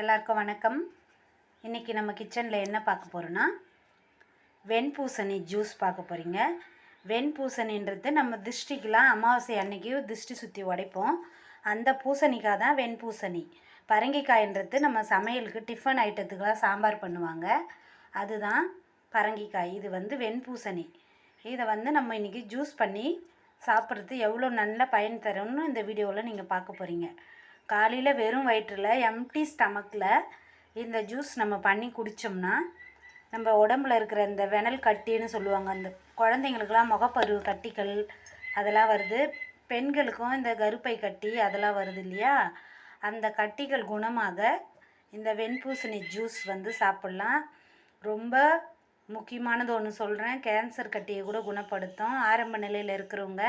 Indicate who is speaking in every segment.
Speaker 1: எல்லாருக்கும் வணக்கம். இன்றைக்கி நம்ம கிச்சனில் என்ன பார்க்க போகிறோன்னா வெண்பூசணி ஜூஸ் பார்க்க போகிறீங்க. வெண்பூசணின்றது நம்ம திருஷ்டிக்கெலாம் அமாவாசை அன்னைக்கு திருஷ்டி சுற்றி உடைப்போம். அந்த பூசணிக்காய் தான் வெண்பூசணி. பரங்கிக்காய்ன்றது நம்ம சமையலுக்கு டிஃபன் ஐட்டத்துக்கெலாம் சாம்பார் பண்ணுவாங்க, அதுதான் பரங்கிக்காய். இது வெண்பூசணி. இதை நம்ம இன்றைக்கி ஜூஸ் பண்ணி சாப்பிட்றது எவ்வளோ நல்ல பயன் தரும்னு இந்த வீடியோவில் நீங்கள் பார்க்க போகிறீங்க. காலையில் வெறும் வயிற்றில் எம்டி ஸ்டமக்கில் இந்த ஜூஸ் நம்ம பண்ணி குடித்தோம்னா நம்ம உடம்புல இருக்கிற இந்த வெனல் கட்டின்னு சொல்லுவாங்க, அந்த குழந்தைங்களுக்கெல்லாம் முகப்பரு கட்டிகள் அதெல்லாம் வருது, பெண்களுக்கும் இந்த கருப்பை கட்டி அதெல்லாம் வருது இல்லையா, அந்த கட்டிகள் குணமாக இந்த வெண்பூசணி ஜூஸ் சாப்பிட்லாம். ரொம்ப முக்கியமானது ஒன்று சொல்கிறேன், கேன்சர் கட்டியை கூட குணப்படுத்தும். ஆரம்ப நிலையில் இருக்கிறவங்க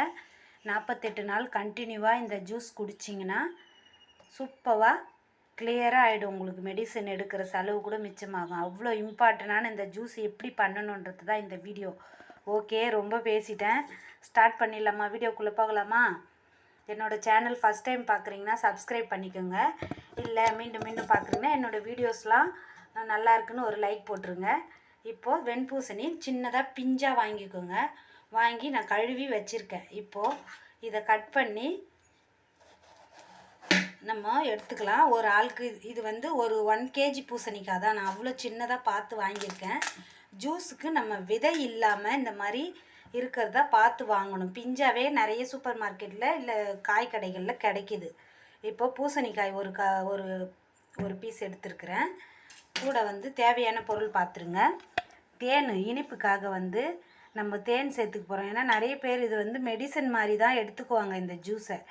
Speaker 1: 48 நாள் கண்டினியூவாக இந்த ஜூஸ் குடிச்சிங்கன்னா சூப்பராக கிளியராக ஆகிடும். உங்களுக்கு மெடிசன் எடுக்கிற செலவு கூட மிச்சமாகும். அவ்வளோ இம்பார்ட்டண்டான இந்த ஜூஸ் எப்படி பண்ணணுன்றது தான் இந்த வீடியோ. ஓகே, ரொம்ப பேசிட்டேன், ஸ்டார்ட் பண்ணிடலாமா? வீடியோக்குள்ளே போகலாமா? என்னோடய சேனல் ஃபஸ்ட் டைம் பார்க்குறீங்கன்னா சப்ஸ்கிரைப் பண்ணிக்கோங்க. இல்லை மீண்டும் மீண்டும் பார்க்குறீங்கன்னா என்னோடய வீடியோஸ்லாம் நல்லா இருக்குன்னு ஒரு லைக் போட்டுருங்க. இப்போது வெண்பூசணி சின்னதாக பிஞ்சாக வாங்கிக்கோங்க. வாங்கி நான் கழுவி வச்சுருக்கேன். இப்போது இதை கட் பண்ணி நம்ம எடுத்துக்கலாம். ஒரு ஆளுக்கு இது ஒரு 1 kg பூசணிக்காய் தான், நான் அவ்வளோ சின்னதாக பார்த்து வாங்கியிருக்கேன். ஜூஸுக்கு நம்ம விதை இல்லாமல் இந்த மாதிரி இருக்கிறதா பார்த்து வாங்கணும். பிஞ்சாவே நிறைய சூப்பர் மார்க்கெட்டில் இல்லை காய் கடைகளில் கிடைக்கிது. இப்போ பூசணிக்காய் ஒரு பீஸ் எடுத்துருக்குறேன். கூட தேவையான பொருள் பார்த்துருங்க. தேன், இனிப்புக்காக நம்ம தேன் சேர்த்துக்க போகிறோம். ஏன்னா நிறைய பேர் இது மெடிசன் மாதிரி தான் எடுத்துக்குவாங்க இந்த ஜூஸை.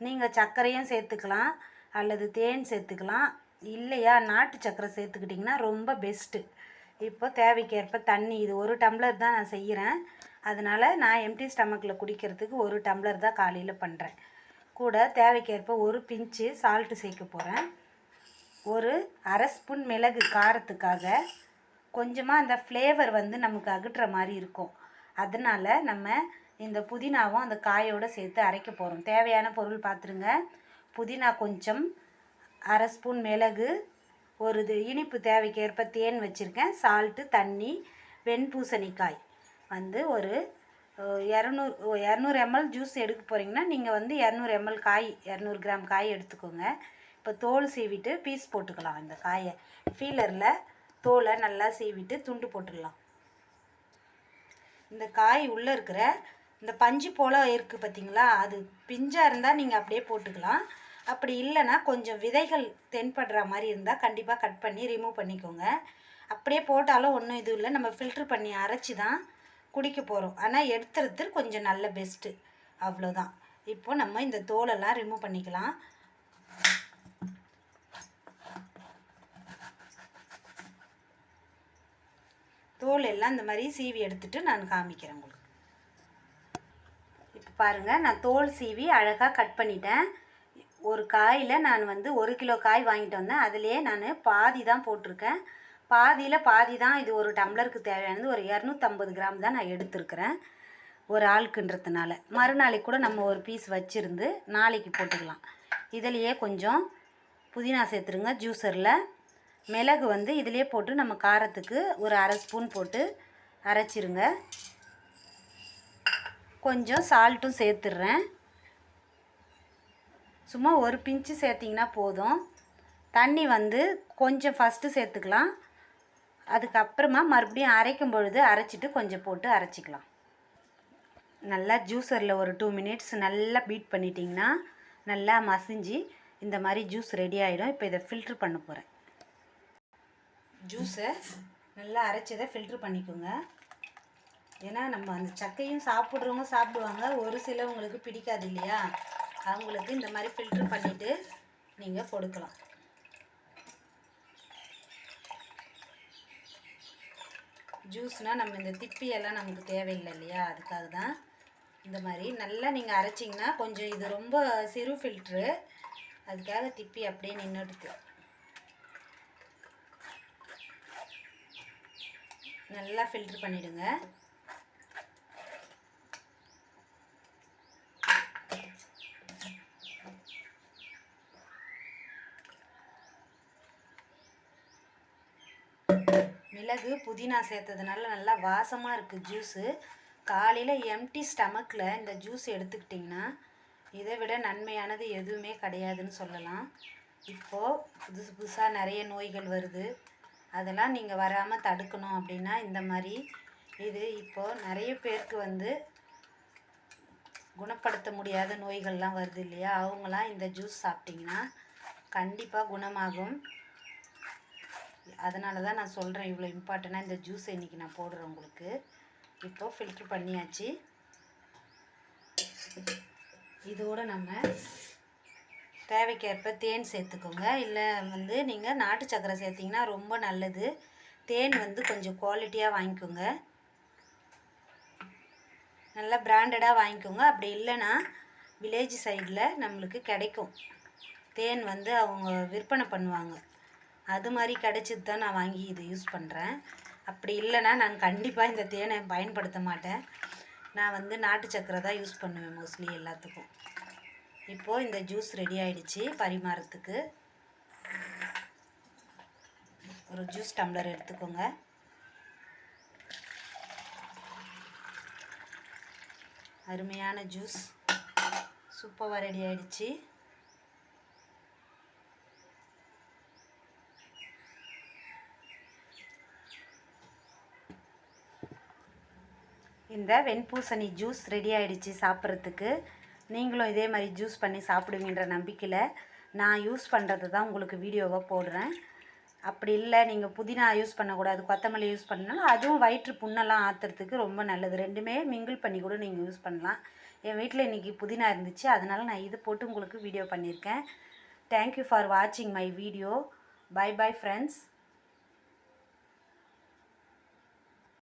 Speaker 1: நீங்கள் சர்க்கரையும் சேர்த்துக்கலாம் அல்லது தேன் சேர்த்துக்கலாம். இல்லையா நாட்டு சர்க்கரை சேர்த்துக்கிட்டிங்கன்னா ரொம்ப பெஸ்ட்டு. இப்போ தேவைக்கேற்ப தண்ணி, இது 1 டம்ளர் தான் நான் செய்கிறேன். அதனால் நான் எம்டி ஸ்டமக்கில் குடிக்கிறதுக்கு 1 டம்ளர் தான் காலையில் பண்ணுறேன். கூட தேவைக்கேற்ப ஒரு பிஞ்சு சால்ட்டு சேர்க்க போகிறேன். ஒரு அரை ஸ்பூன் மிளகு காரத்துக்காக, கொஞ்சமாக அந்த ஃப்ளேவர் நமக்கு அகற்றுற மாதிரி இருக்கும். அதனால் நம்ம இந்த புதினாவும் அந்த காயோடு சேர்த்து அரைக்க போகிறோம். தேவையான பொருள் பார்த்துருங்க. புதினா கொஞ்சம், அரை ஸ்பூன் மிளகு, ஒரு இனிப்பு தேவைக்கேற்ப தேன் வச்சுருக்கேன், சால்ட்டு, தண்ணி, வெண்பூசணிக்காய் ஒரு 200 ml ஜூஸ் எடுக்க போகிறீங்கன்னா நீங்கள் 200 ml காய், 200 கிராம் காய் எடுத்துக்கோங்க. இப்போ தோல் சீவிட்டு பீஸ் போட்டுக்கலாம். இந்த காயை ஃபீலரில் தோலை நல்லா சீவிட்டு துண்டு போட்டுடலாம். இந்த காய் உள்ளே இருக்கிற இந்த பஞ்சு போல் இருக்குது பார்த்தீங்களா, அது பிஞ்சாக இருந்தால் நீங்கள் அப்படியே போட்டுக்கலாம். அப்படி இல்லைன்னா கொஞ்சம் விதைகள் தென்படுற மாதிரி இருந்தால் கண்டிப்பாக கட் பண்ணி ரிமூவ் பண்ணிக்கோங்க. அப்படியே போட்டாலும் ஒன்றும் இது இல்லை, நம்ம ஃபில்ட்ரு பண்ணி அரைச்சி தான் குடிக்க போகிறோம். ஆனால் எடுத்துறது கொஞ்சம் நல்ல பெஸ்ட்டு, அவ்வளோதான். இப்போ நம்ம இந்த தோலெல்லாம் ரிமூவ் பண்ணிக்கலாம். தோல் எல்லாம் இந்த மாதிரி சீவி எடுத்துகிட்டு நான் காமிக்கிறேன் உங்களுக்கு. இப்போ பாருங்கள், நான் தோல் சீவி அழகாக கட் பண்ணிட்டேன். ஒரு காயில் நான் 1 கிலோ காய் வாங்கிட்டு வந்தேன். அதிலே நான் பாதி தான் போட்டிருக்கேன். பாதியில் பாதி தான். இது 1 டம்ளருக்கு தேவையானது ஒரு 250 கிராம் தான் நான் எடுத்துருக்கிறேன், ஒரு ஆளுக்குன்றதுனால. மறுநாளைக்கு கூட நம்ம ஒரு பீஸ் வச்சுருந்து நாளைக்கு போட்டுக்கலாம். இதிலையே கொஞ்சம் புதினா சேர்த்துருங்க ஜூஸரில். மிளகு இதிலே போட்டு நம்ம காரத்துக்கு ஒரு அரை ஸ்பூன் போட்டு அரைச்சிருங்க. கொஞ்சம் சால்ட்டும் சேர்த்துட்றேன். சும்மா ஒரு பிஞ்சு சேர்த்திங்கன்னா போதும். தண்ணி கொஞ்சம் ஃபஸ்ட்டு சேர்த்துக்கலாம். அதுக்கப்புறமா மறுபடியும் அரைக்கும் பொழுது அரைச்சிட்டு கொஞ்சம் போட்டு அரைச்சிக்கலாம். நல்லா ஜூஸரில் ஒரு 2 மினிட்ஸ் நல்லா பீட் பண்ணிட்டிங்கன்னா நல்லா மசிஞ்சு இந்த மாதிரி ஜூஸ் ரெடி ஆகிடும். இப்போ இதை ஃபில்ட்ரு பண்ண போகிறேன். ஜூஸை நல்லா அரைச்சதை ஃபில்ட்ரு பண்ணிக்கோங்க. ஏன்னா நம்ம அந்த சக்கையும் சாப்பிட்றவங்க சாப்பிடுவாங்க, ஒரு சிலவங்களுக்கு பிடிக்காது இல்லையா, அவங்களுக்கு இந்த மாதிரி ஃபில்ட்ரு பண்ணிவிட்டு நீங்கள் கொடுக்கலாம். ஜூஸ்னால் நம்ம இந்த திப்பியெல்லாம் நமக்கு தேவையில்லை இல்லையா, அதுக்காக தான் இந்த மாதிரி நல்லா நீங்கள் அரைச்சிங்கன்னா கொஞ்சம் இது ரொம்ப சிறு ஃபில்ட்ரு, அதுக்காக திப்பி அப்படியே நின்றுடுது. நல்லா ஃபில்ட்ரு பண்ணிவிடுங்க. மிளகு புதினா சேர்த்ததுனால நல்லா வாசமாக இருக்குது ஜூஸு. காலையில் எம்டி ஸ்டமக்கில் இந்த ஜூஸ் எடுத்துக்கிட்டிங்கன்னா இதை விட நன்மையானது எதுவுமே கிடையாதுன்னு சொல்லலாம். இப்போது புதுசு புதுசாக நிறைய நோய்கள் வருது, அதெல்லாம் நீங்கள் வராமல் தடுக்கணும் அப்படின்னா இந்த மாதிரி இது இப்போது நிறைய பேருக்கு குணப்படுத்த முடியாத நோய்கள்லாம் வருது இல்லையா, அவங்களாம் இந்த ஜூஸ் சாப்பிட்டிங்கன்னா கண்டிப்பாக குணமாகும். அதனால தான் நான் சொல்கிறேன் இவ்வளோ இம்பார்ட்டண்ட்டாக இந்த ஜூஸை இன்றைக்கி நான் போடுறேன் உங்களுக்கு. இப்போது ஃபில்ட்ரு பண்ணியாச்சு. இதோடு நம்ம தேவைக்கேற்ப தேன் சேர்த்துக்கோங்க. இல்லை நீங்கள் நாட்டு சக்கரை சேர்த்திங்கன்னா ரொம்ப நல்லது. தேன் கொஞ்சம் குவாலிட்டியாக வாங்கிக்கோங்க, நல்லா பிராண்டடாக வாங்கிக்கோங்க. அப்படி இல்லைன்னா வில்லேஜ் சைடில் நம்மளுக்கு கிடைக்கும் தேன், அவங்க விற்பனை பண்ணுவாங்க. அது மாதிரி கிடைச்சது தான் நான் வாங்கி இதை யூஸ் பண்ணுறேன். அப்படி இல்லைன்னா நான் கண்டிப்பாக இந்த தேனை பயன்படுத்த மாட்டேன். நான் நாட்டு சக்கரை தான் யூஸ் பண்ணுவேன் மோஸ்ட்லி எல்லாத்துக்கும். இப்போது இந்த ஜூஸ் ரெடி ஆகிடுச்சு பரிமாறத்துக்கு. ஒரு ஜூஸ் டம்ளர் எடுத்துக்கோங்க. அருமையான ஜூஸ் சூப்பராக ரெடி ஆகிடுச்சு. இந்த வெண்பூசணி ஜூஸ் ரெடி ஆகிடுச்சு சாப்பிட்றதுக்கு. நீங்களும் இதே மாதிரி ஜூஸ் பண்ணி சாப்பிடுவீன்ற நம்பிக்கையில் நான் யூஸ் பண்ணுறது தான் உங்களுக்கு வீடியோவாக போடுறேன். அப்படி இல்லை நீங்கள் புதினா யூஸ் பண்ணக்கூடாது, கொத்தமல்லி யூஸ் பண்ணாலும் அதுவும் வயிற்று புண்ணெல்லாம் ஆற்றுறதுக்கு ரொம்ப நல்லது. ரெண்டுமே மிங்கிள் பண்ணி கூட நீங்கள் யூஸ் பண்ணலாம். என் வீட்டில் இன்றைக்கி புதினா இருந்துச்சு, அதனால் நான் இது போட்டு உங்களுக்கு வீடியோ பண்ணியிருக்கேன். தேங்க்யூ ஃபார் வாட்சிங் my video. Bye bye friends.